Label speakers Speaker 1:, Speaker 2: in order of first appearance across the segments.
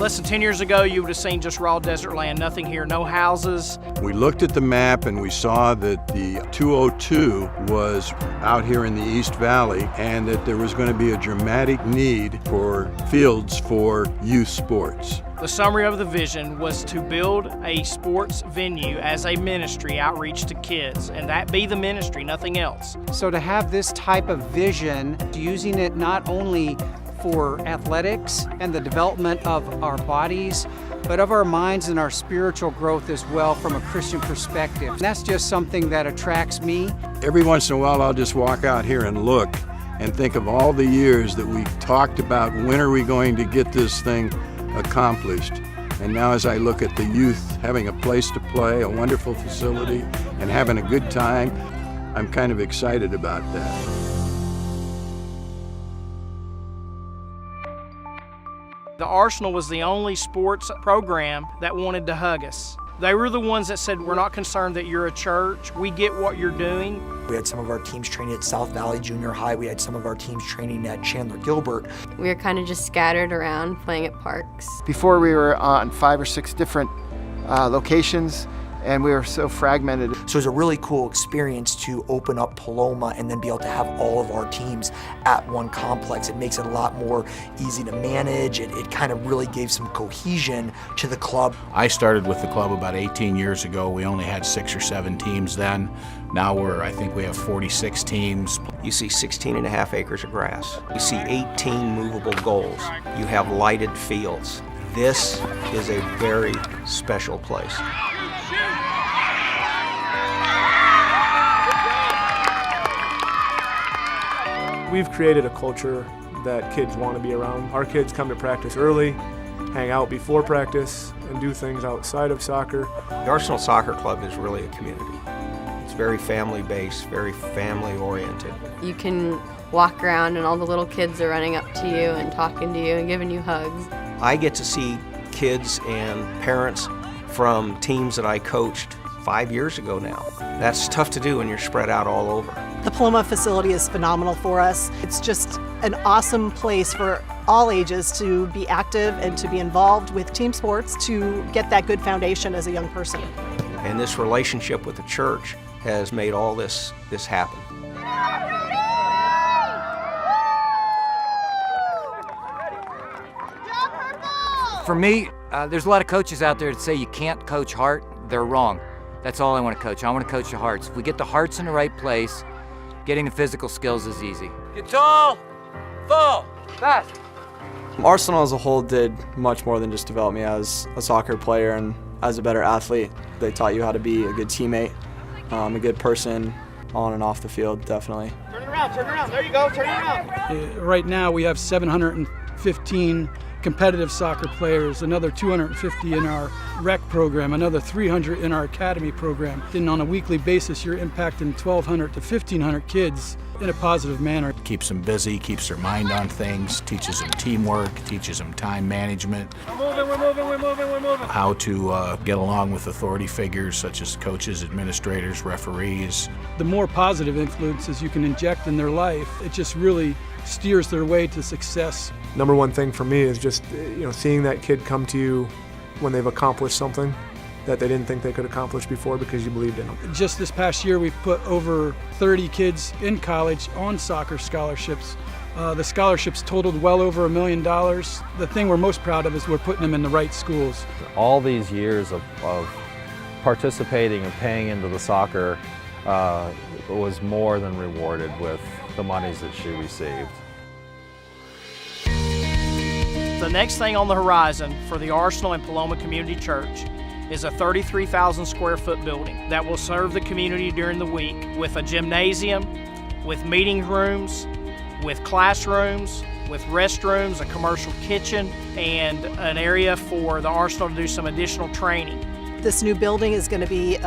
Speaker 1: Less than 10 years ago, you would have seen just raw desert land, nothing here, no houses.
Speaker 2: We looked at the map and we saw that the 202 was out here in the East Valley and that there was going to be a dramatic need for fields for youth sports.
Speaker 1: The summary of the vision was to build a sports venue as a ministry outreach to kids, and that be the ministry, nothing else.
Speaker 3: So to have this type of vision, using it not only for athletics and the development of our bodies, but of our minds and our spiritual growth as well from a Christian perspective. And that's just something that attracts me.
Speaker 2: Every once in a while I'll just walk out here and look and think of all the years that we've talked about when are we going to get this thing accomplished. And now as I look at the youth having a place to play, a wonderful facility, and having a good time, I'm kind of excited about that.
Speaker 1: The Arsenal was the only sports program that wanted to hug us. They were the ones that said, we're not concerned that you're a church, we get what you're doing.
Speaker 4: We had some of our teams training at South Valley Junior High, we had some of our teams training at Chandler Gilbert.
Speaker 5: We were kind of just scattered around playing at parks.
Speaker 6: Before we were on 5 or 6 different locations, and we were so fragmented.
Speaker 4: So it was a really cool experience to open up Paloma and then be able to have all of our teams at one complex. It makes it a lot more easy to manage. It kind of really gave some cohesion to the club.
Speaker 7: I started with the club about 18 years ago. We only had 6 or 7 teams then. Now I think we have 46 teams.
Speaker 8: You see 16.5 acres of grass. You see 18 movable goals. You have lighted fields. This is a very special place.
Speaker 9: We've created a culture that kids want to be around. Our kids come to practice early, hang out before practice, and do things outside of soccer.
Speaker 8: The Arsenal Soccer Club is really a community. It's very family-based, very family-oriented.
Speaker 5: You can walk around and all the little kids are running up to you and talking to you and giving you hugs.
Speaker 8: I get to see kids and parents from teams that I coached 5 years ago now. That's tough to do when you're spread out all over.
Speaker 10: The Paloma facility is phenomenal for us. It's just an awesome place for all ages to be active and to be involved with team sports to get that good foundation as a young person.
Speaker 8: And this relationship with the church has made all this happen.
Speaker 11: For me, there's a lot of coaches out there that say you can't coach heart. They're wrong. That's all I want to coach. I want to coach the hearts. If we get the hearts in the right place, getting the physical skills is easy.
Speaker 12: Get tall, fall, fast.
Speaker 13: Arsenal as a whole did much more than just develop me as a soccer player and as a better athlete. They taught you how to be a good teammate, a good person on and off the field, definitely.
Speaker 12: Turn around, there you go, turn around.
Speaker 3: Right now we have 715 competitive soccer players, another 250 in our rec program, another 300 in our academy program. And on a weekly basis, you're impacting 1,200 to 1,500 kids in a positive manner.
Speaker 7: Keeps them busy, keeps their mind on things, teaches them teamwork, teaches them time management.
Speaker 12: We're moving.
Speaker 7: How to get along with authority figures such as coaches, administrators, referees.
Speaker 3: The more positive influences you can inject in their life, it just really steers their way to success.
Speaker 9: Number one thing for me is just seeing that kid come to you when they've accomplished something that they didn't think they could accomplish before because you believed in them.
Speaker 3: Just this past year, we've put over 30 kids in college on soccer scholarships. The scholarships totaled well over $1 million. The thing we're most proud of is we're putting them in the right schools.
Speaker 14: All these years of participating and paying into the soccer was more than rewarded with the monies that she received.
Speaker 1: The next thing on the horizon for the Arsenal and Paloma Community Church is a 33,000 square foot building that will serve the community during the week with a gymnasium, with meeting rooms, with classrooms, with restrooms, a commercial kitchen, and an area for the Arsenal to do some additional training.
Speaker 10: This new building is going to be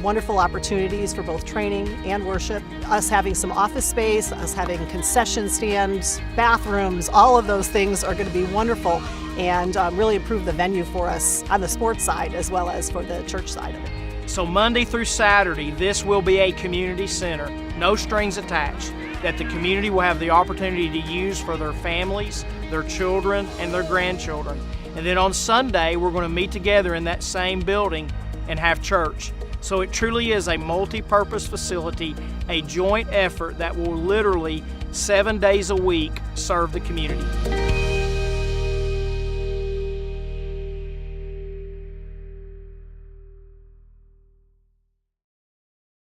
Speaker 10: wonderful opportunities for both training and worship. Us having some office space, us having concession stands, bathrooms, all of those things are going to be wonderful and really improve the venue for us on the sports side as well as for the church side of it.
Speaker 1: So Monday through Saturday, this will be a community center, no strings attached, that the community will have the opportunity to use for their families, their children, and their grandchildren. And then on Sunday, we're going to meet together in that same building and have church. So it truly is a multi-purpose facility, a joint effort that will literally 7 days a week serve the community.